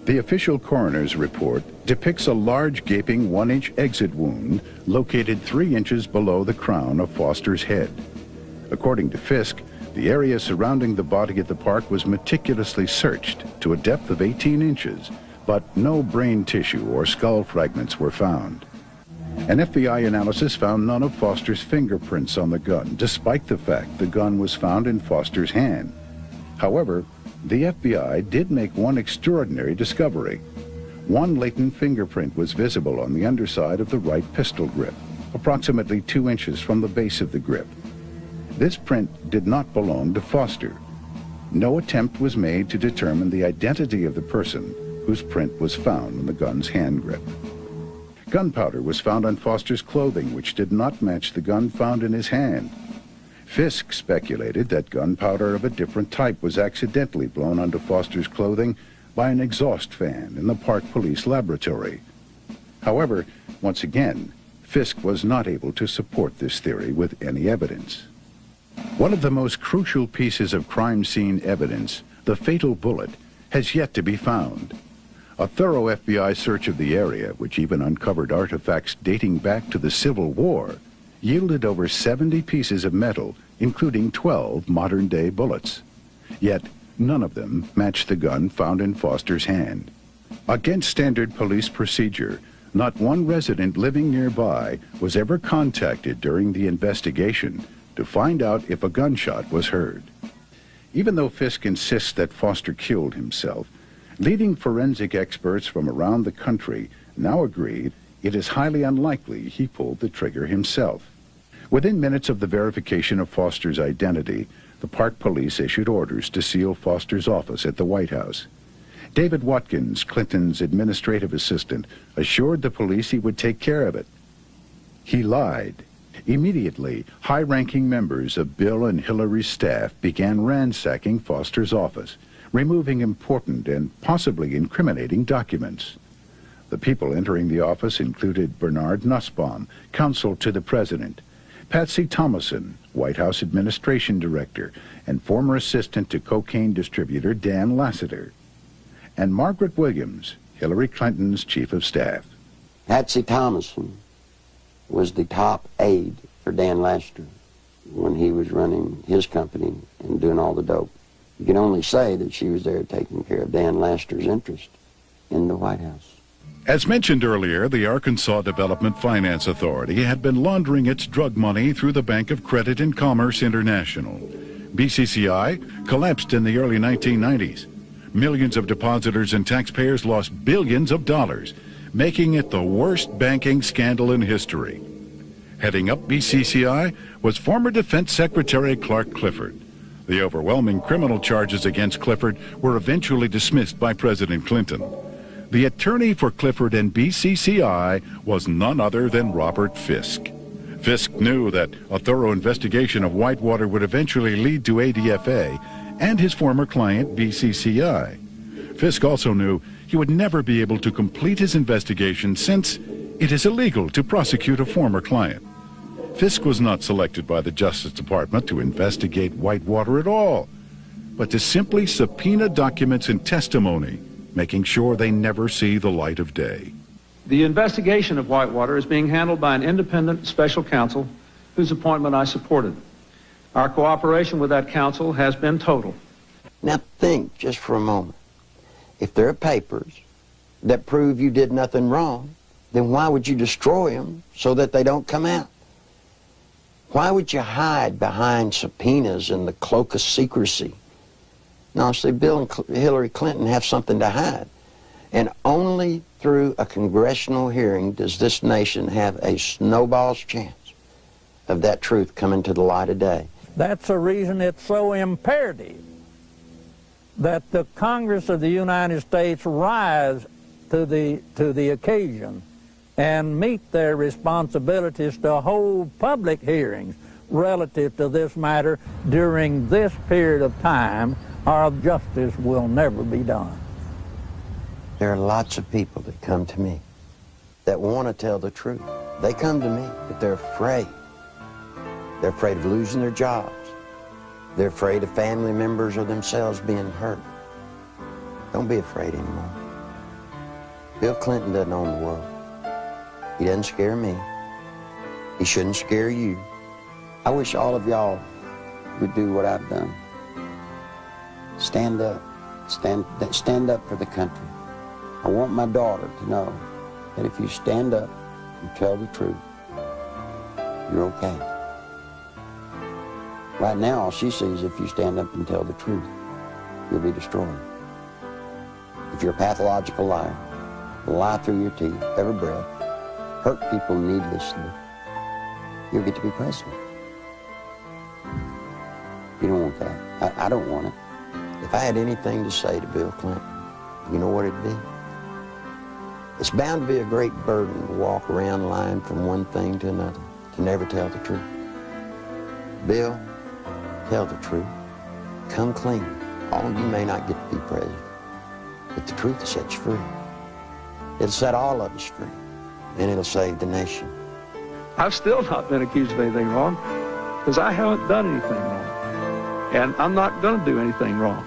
The official coroner's report depicts a large gaping 1-inch exit wound located 3 inches below the crown of Foster's head. According to Fisk, the area surrounding the body at the park was meticulously searched to a depth of 18 inches, but no brain tissue or skull fragments were found. An FBI analysis found none of Foster's fingerprints on the gun, despite the fact the gun was found in Foster's hand. However, the FBI did make one extraordinary discovery. One latent fingerprint was visible on the underside of the right pistol grip, approximately 2 inches from the base of the grip. This print did not belong to Foster. No attempt was made to determine the identity of the person whose print was found on the gun's hand grip. Gunpowder was found on Foster's clothing, which did not match the gun found in his hand. Fisk speculated that gunpowder of a different type was accidentally blown onto Foster's clothing by an exhaust fan in the Park Police Laboratory. However, once again, Fisk was not able to support this theory with any evidence. One of the most crucial pieces of crime scene evidence, the fatal bullet, has yet to be found. A thorough FBI search of the area, which even uncovered artifacts dating back to the Civil War, yielded over 70 pieces of metal, including 12 modern-day bullets. Yet, none of them matched the gun found in Foster's hand. Against standard police procedure, not one resident living nearby was ever contacted during the investigation to find out if a gunshot was heard. Even though Fisk insists that Foster killed himself, leading forensic experts from around the country now agree it is highly unlikely he pulled the trigger himself. Within minutes of the verification of Foster's identity, the Park Police issued orders to seal Foster's office at the White House. David Watkins, Clinton's administrative assistant, assured the police he would take care of it. He lied. Immediately, high-ranking members of Bill and Hillary's staff began ransacking Foster's office, removing important and possibly incriminating documents. The people entering the office included Bernard Nussbaum, counsel to the president, Patsy Thomason, White House administration director, and former assistant to cocaine distributor Dan Lassiter, and Margaret Williams, Hillary Clinton's chief of staff. Patsy Thomason was the top aide for Dan Lassiter when he was running his company and doing all the dope. You can only say that she was there taking care of Dan Lassiter's interest in the White House. As mentioned earlier, the Arkansas Development Finance Authority had been laundering its drug money through the Bank of Credit and Commerce International. BCCI collapsed in the early 1990s. Millions of depositors and taxpayers lost billions of dollars, making it the worst banking scandal in history. Heading up BCCI was former Defense Secretary Clark Clifford. The overwhelming criminal charges against Clifford were eventually dismissed by President Clinton. The attorney for Clifford and BCCI was none other than Robert Fisk. Fisk knew that a thorough investigation of Whitewater would eventually lead to ADFA and his former client, BCCI. Fisk also knew he would never be able to complete his investigation since it is illegal to prosecute a former client. Fisk was not selected by the Justice Department to investigate Whitewater at all, but to simply subpoena documents and testimony, making sure they never see the light of day. The investigation of Whitewater is being handled by an independent special counsel whose appointment I supported. Our cooperation with that counsel has been total. Now think just for a moment. If there are papers that prove you did nothing wrong, then why would you destroy them so that they don't come out? Why would you hide behind subpoenas in the cloak of secrecy? No, see, Bill and Hillary Clinton have something to hide. And only through a congressional hearing does this nation have a snowball's chance of that truth coming to the light of day. That's the reason it's so imperative that the Congress of the United States rise to the occasion and meet their responsibilities to hold public hearings relative to this matter during this period of time, or justice will never be done. There are lots of people that come to me that want to tell the truth. They come to me, but they're afraid. They're afraid of losing their jobs. They're afraid of family members or themselves being hurt. Don't be afraid anymore. Bill Clinton doesn't own the world. He doesn't scare me. He shouldn't scare you. I wish all of y'all would do what I've done. Stand up. Stand up for the country. I want my daughter to know that if you stand up and tell the truth, you're okay. Right now, all she sees, if you stand up and tell the truth, you'll be destroyed. If you're a pathological liar, lie through your teeth, every breath, hurt people needlessly, you'll get to be president. You don't want that. I don't want it. If I had anything to say to Bill Clinton, you know what it'd be? It's bound to be a great burden to walk around lying from one thing to another, to never tell the truth. Bill, tell the truth. Come clean. All of you may not get to be president, but the truth will set you free. It'll set all of us free, and it'll save the nation. I've still not been accused of anything wrong, because I haven't done anything wrong. And I'm not going to do anything wrong.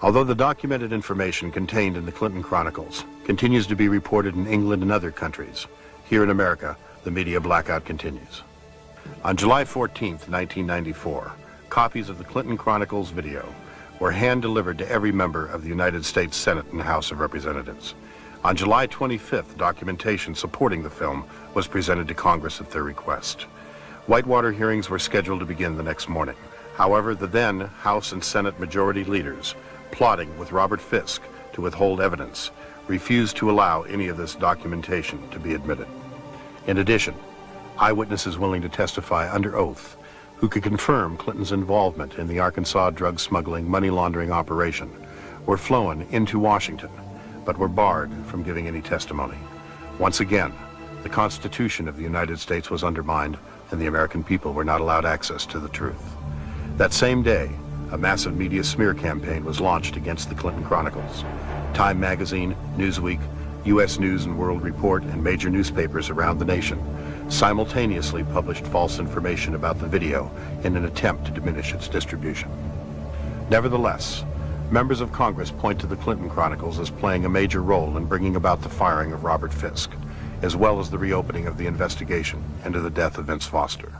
Although the documented information contained in the Clinton Chronicles continues to be reported in England and other countries, here in America, the media blackout continues. On July 14th, 1994, copies of the Clinton Chronicles video were hand-delivered to every member of the United States Senate and House of Representatives. On July 25th, documentation supporting the film was presented to Congress at their request. Whitewater hearings were scheduled to begin the next morning. However, the then House and Senate majority leaders, plotting with Robert Fisk to withhold evidence, refused to allow any of this documentation to be admitted. In addition, eyewitnesses willing to testify under oath who could confirm Clinton's involvement in the Arkansas drug smuggling money laundering operation were flown into Washington, but were barred from giving any testimony. Once again, the Constitution of the United States was undermined, and the American people were not allowed access to the truth. That same day, a massive media smear campaign was launched against the Clinton Chronicles. Time magazine, Newsweek, U.S. News and World Report, and major newspapers around the nation simultaneously published false information about the video in an attempt to diminish its distribution. Nevertheless, members of Congress point to the Clinton Chronicles as playing a major role in bringing about the firing of Robert Fisk, as well as the reopening of the investigation into the death of Vince Foster.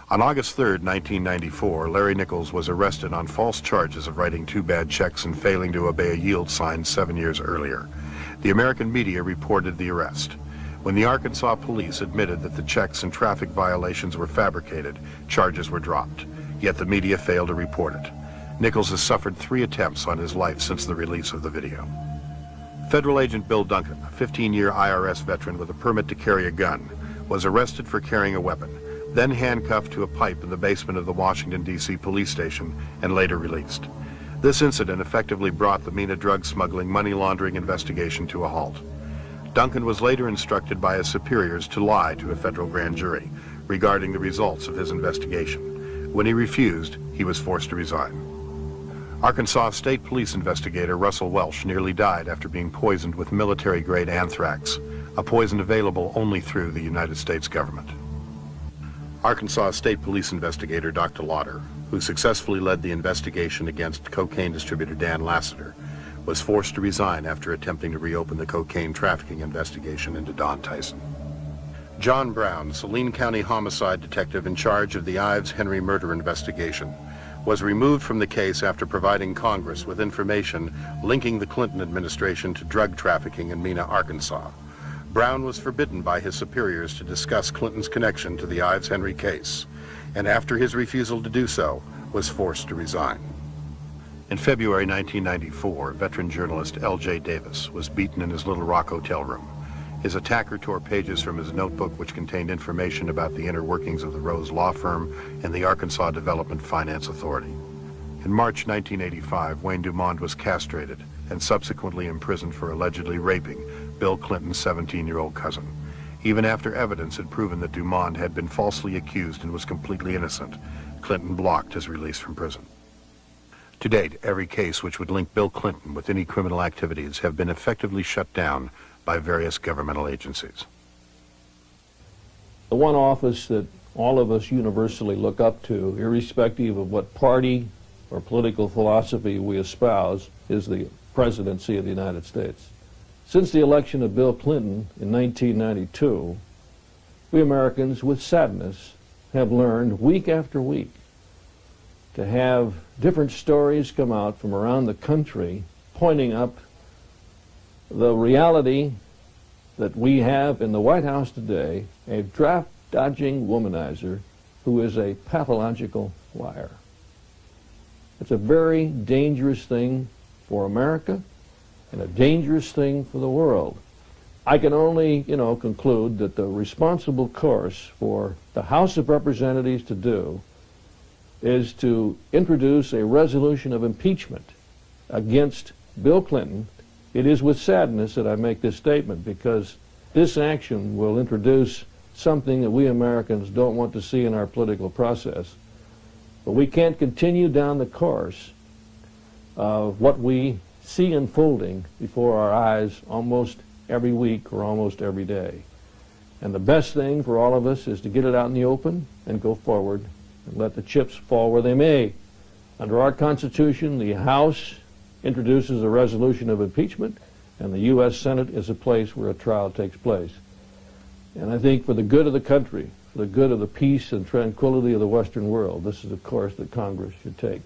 On August 3rd, 1994, Larry Nichols was arrested on false charges of writing 2 bad checks and failing to obey a yield sign 7 years earlier. The American media reported the arrest. When the Arkansas police admitted that the checks and traffic violations were fabricated, charges were dropped. Yet the media failed to report it. Nichols has suffered 3 attempts on his life since the release of the video. Federal agent Bill Duncan, a 15-year IRS veteran with a permit to carry a gun, was arrested for carrying a weapon, then handcuffed to a pipe in the basement of the Washington, D.C. police station, and later released. This incident effectively brought the MENA drug smuggling money laundering investigation to a halt. Duncan was later instructed by his superiors to lie to a federal grand jury regarding the results of his investigation. When he refused, he was forced to resign. Arkansas State Police investigator Russell Welsh nearly died after being poisoned with military-grade anthrax, a poison available only through the United States government. Arkansas State Police investigator Dr. Lauder, who successfully led the investigation against cocaine distributor Dan Lassiter, was forced to resign after attempting to reopen the cocaine trafficking investigation into Don Tyson. John Brown, Saline County homicide detective in charge of the Ives Henry murder investigation, was removed from the case after providing Congress with information linking the Clinton administration to drug trafficking in Mena, Arkansas. Brown was forbidden by his superiors to discuss Clinton's connection to the Ives Henry case, and after his refusal to do so, was forced to resign. In February 1994, veteran journalist L.J. Davis was beaten in his Little Rock hotel room. His attacker tore pages from his notebook which contained information about the inner workings of the Rose Law Firm and the Arkansas Development Finance Authority. In March 1985, Wayne Dumond was castrated and subsequently imprisoned for allegedly raping Bill Clinton's 17-year-old cousin. Even after evidence had proven that Dumond had been falsely accused and was completely innocent, Clinton blocked his release from prison. To date, every case which would link Bill Clinton with any criminal activities have been effectively shut down by various governmental agencies. The one office that all of us universally look up to, irrespective of what party or political philosophy we espouse, is the presidency of the United States. Since the election of Bill Clinton in 1992, we Americans, with sadness, have learned week after week to have different stories come out from around the country pointing up the reality that we have in the White House today, a draft-dodging womanizer who is a pathological liar. It's a very dangerous thing for America and a dangerous thing for the world. I can only, conclude that the responsible course for the House of Representatives to do is to introduce a resolution of impeachment against Bill Clinton. It is with sadness that I make this statement, because this action will introduce something that we Americans don't want to see in our political process. But we can't continue down the course of what we see unfolding before our eyes almost every week or almost every day. And the best thing for all of us is to get it out in the open and go forward and let the chips fall where they may. Under our Constitution, the House introduces a resolution of impeachment, and the U.S. Senate is a place where a trial takes place. And I think for the good of the country, for the good of the peace and tranquility of the Western world, this is a course that Congress should take.